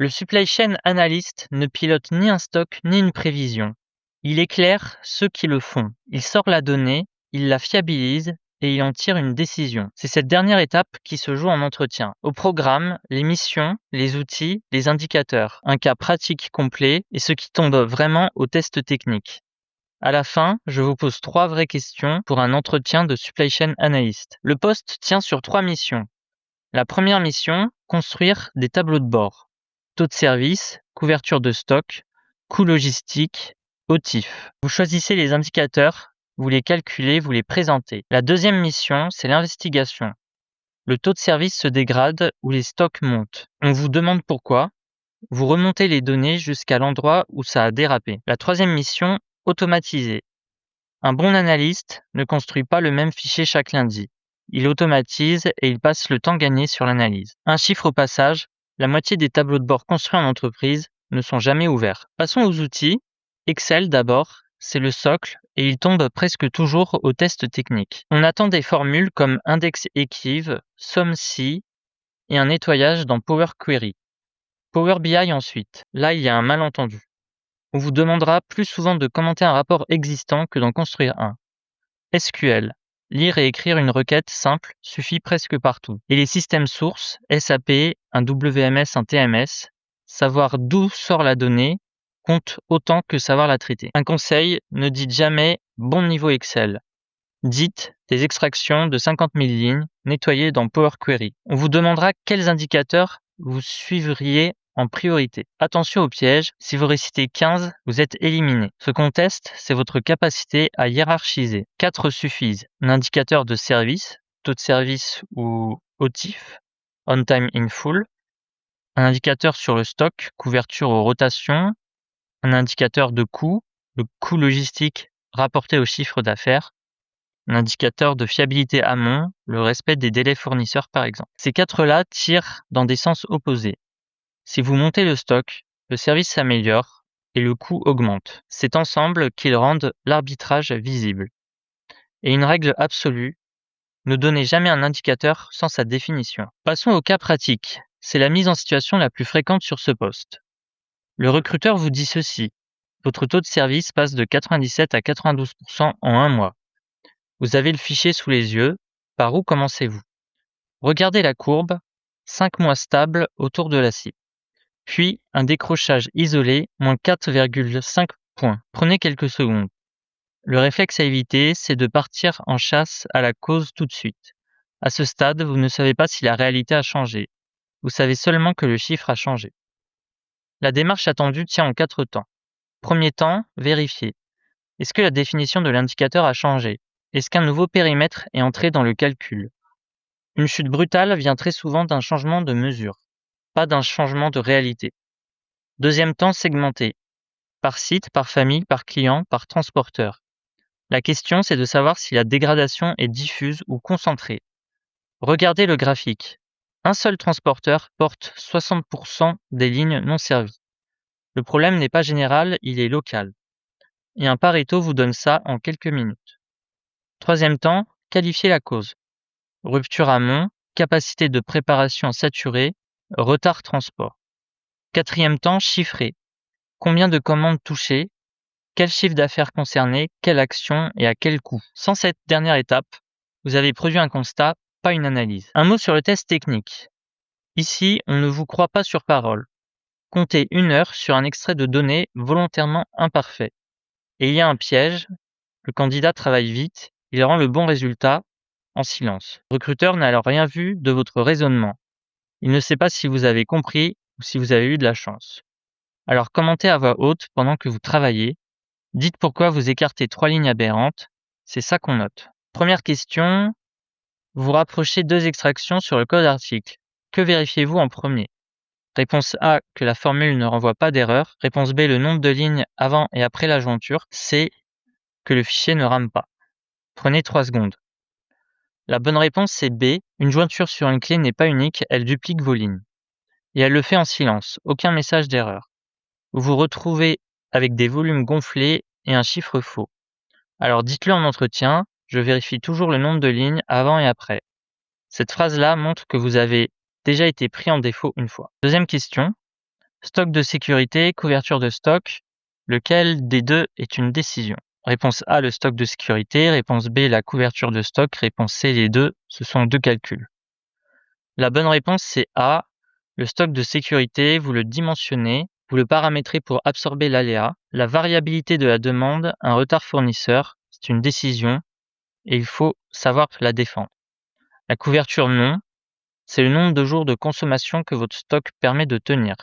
Le supply chain analyst ne pilote ni un stock ni une prévision. Il éclaire ceux qui le font. Il sort la donnée, il la fiabilise et il en tire une décision. C'est cette dernière étape qui se joue en entretien. Au programme, les missions, les outils, les indicateurs, un cas pratique complet et ce qui tombe vraiment au test technique. À la fin, je vous pose 3 vraies questions pour un entretien de supply chain analyst. Le poste tient sur 3 missions. La première mission, construire des tableaux de bord. Taux de service, couverture de stock, coût logistique, OTIF. Vous choisissez les indicateurs, vous les calculez, vous les présentez. La deuxième mission, c'est l'investigation. Le taux de service se dégrade ou les stocks montent. On vous demande pourquoi. Vous remontez les données jusqu'à l'endroit où ça a dérapé. La troisième mission, automatiser. Un bon analyste ne construit pas le même fichier chaque lundi. Il automatise et il passe le temps gagné sur l'analyse. Un chiffre au passage, la moitié des tableaux de bord construits en entreprise ne sont jamais ouverts. Passons aux outils. Excel d'abord, c'est le socle et il tombe presque toujours au test technique. On attend des formules comme index equiv, SOMSI et un nettoyage dans Power Query. Power BI ensuite. Là, il y a un malentendu. On vous demandera plus souvent de commenter un rapport existant que d'en construire un. SQL. Lire et écrire une requête simple suffit presque partout. Et les systèmes sources, SAP, un WMS, un TMS, savoir d'où sort la donnée compte autant que savoir la traiter. Un conseil, ne dites jamais bon niveau Excel. Dites des extractions de 50 000 lignes nettoyées dans Power Query. On vous demandera quels indicateurs vous suivriez en priorité. Attention au piège, si vous récitez 15, vous êtes éliminé. Ce qu'on teste, c'est votre capacité à hiérarchiser. 4 suffisent. Un indicateur de service, taux de service ou OTIF, on time in full. Un indicateur sur le stock, couverture aux rotations. Un indicateur de coût, le coût logistique rapporté au chiffre d'affaires. Un indicateur de fiabilité amont, le respect des délais fournisseurs par exemple. Ces 4-là tirent dans des sens opposés. Si vous montez le stock, le service s'améliore et le coût augmente. C'est ensemble qu'ils rendent l'arbitrage visible. Et une règle absolue, ne donnez jamais un indicateur sans sa définition. Passons au cas pratique. C'est la mise en situation la plus fréquente sur ce poste. Le recruteur vous dit ceci. Votre taux de service passe de 97 à 92% en un mois. Vous avez le fichier sous les yeux. Par où commencez-vous? Regardez la courbe. 5 mois stable autour de la cible. Puis un décrochage isolé, moins 4,5 points. Prenez quelques secondes. Le réflexe à éviter, c'est de partir en chasse à la cause tout de suite. À ce stade, vous ne savez pas si la réalité a changé. Vous savez seulement que le chiffre a changé. La démarche attendue tient en 4 temps. Premier temps, vérifier. Est-ce que la définition de l'indicateur a changé? Est-ce qu'un nouveau périmètre est entré dans le calcul? Une chute brutale vient très souvent d'un changement de mesure, pas d'un changement de réalité. Deuxième temps, segmenter. Par site, par famille, par client, par transporteur. La question, c'est de savoir si la dégradation est diffuse ou concentrée. Regardez le graphique. Un seul transporteur porte 60% des lignes non servies. Le problème n'est pas général, il est local. Et un Pareto vous donne ça en quelques minutes. Troisième temps, qualifier la cause. Rupture amont, capacité de préparation saturée, retard transport. Quatrième temps, chiffrer. Combien de commandes touchées, quel chiffre d'affaires concerné, quelle action et à quel coût. Sans cette dernière étape, vous avez produit un constat, pas une analyse. Un mot sur le test technique. Ici, on ne vous croit pas sur parole. Comptez 1 heure sur un extrait de données volontairement imparfait. Et il y a un piège, le candidat travaille vite, il rend le bon résultat en silence. Le recruteur n'a alors rien vu de votre raisonnement. Il ne sait pas si vous avez compris ou si vous avez eu de la chance. Alors commentez à voix haute pendant que vous travaillez. Dites pourquoi vous écartez 3 lignes aberrantes. C'est ça qu'on note. Première question. Vous rapprochez 2 extractions sur le code article. Que vérifiez-vous en premier? Réponse A, que la formule ne renvoie pas d'erreur. Réponse B, le nombre de lignes avant et après la jointure. C, que le fichier ne rame pas. Prenez 3 secondes. La bonne réponse c'est B. Une jointure sur une clé n'est pas unique, elle duplique vos lignes. Et elle le fait en silence, aucun message d'erreur. Vous vous retrouvez avec des volumes gonflés et un chiffre faux. Alors dites-le en entretien, je vérifie toujours le nombre de lignes avant et après. Cette phrase-là montre que vous avez déjà été pris en défaut une fois. Deuxième question. Stock de sécurité, couverture de stock, lequel des deux est une décision? Réponse A, le stock de sécurité. Réponse B, la couverture de stock. Réponse C, les deux. Ce sont deux calculs. La bonne réponse, c'est A. Le stock de sécurité, vous le dimensionnez, vous le paramétrez pour absorber l'aléa. La variabilité de la demande, un retard fournisseur, c'est une décision et il faut savoir la défendre. La couverture non, c'est le nombre de jours de consommation que votre stock permet de tenir.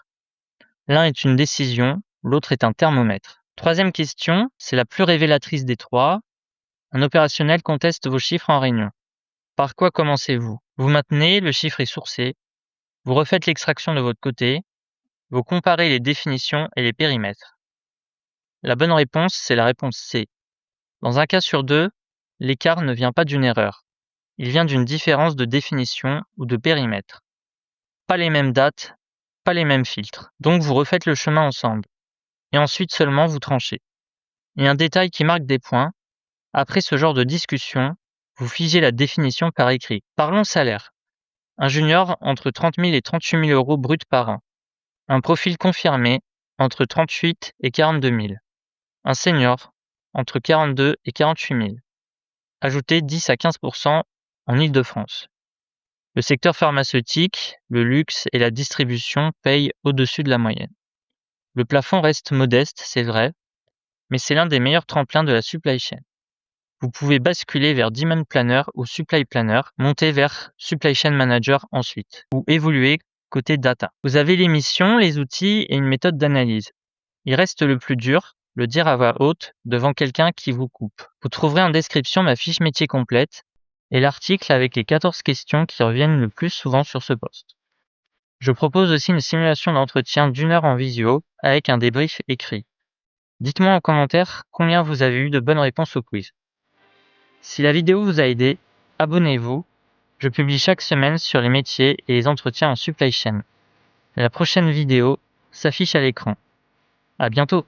L'un est une décision, l'autre est un thermomètre. Troisième question, c'est la plus révélatrice des trois. Un opérationnel conteste vos chiffres en réunion. Par quoi commencez-vous? Vous maintenez, le chiffre est sourcé. Vous refaites l'extraction de votre côté. Vous comparez les définitions et les périmètres. La bonne réponse, c'est la réponse C. Dans un cas sur deux, l'écart ne vient pas d'une erreur. Il vient d'une différence de définition ou de périmètre. Pas les mêmes dates, pas les mêmes filtres. Donc vous refaites le chemin ensemble. Et ensuite seulement vous tranchez. Et un détail qui marque des points, après ce genre de discussion, vous figez la définition par écrit. Parlons salaire. Un junior entre 30 000 et 38 000 euros bruts par an. Un profil confirmé entre 38 et 42 000. Un senior entre 42 et 48 000. Ajoutez 10 à 15% en Île-de-France. Le secteur pharmaceutique, le luxe et la distribution payent au-dessus de la moyenne. Le plafond reste modeste, c'est vrai, mais c'est l'un des meilleurs tremplins de la supply chain. Vous pouvez basculer vers Demand Planner ou Supply Planner, monter vers Supply Chain Manager ensuite, ou évoluer côté data. Vous avez les missions, les outils et une méthode d'analyse. Il reste le plus dur, le dire à voix haute devant quelqu'un qui vous coupe. Vous trouverez en description ma fiche métier complète et l'article avec les 14 questions qui reviennent le plus souvent sur ce poste. Je propose aussi une simulation d'entretien d'1 heure en visio avec un débrief écrit. Dites-moi en commentaire combien vous avez eu de bonnes réponses au quiz. Si la vidéo vous a aidé, abonnez-vous. Je publie chaque semaine sur les métiers et les entretiens en supply chain. La prochaine vidéo s'affiche à l'écran. À bientôt!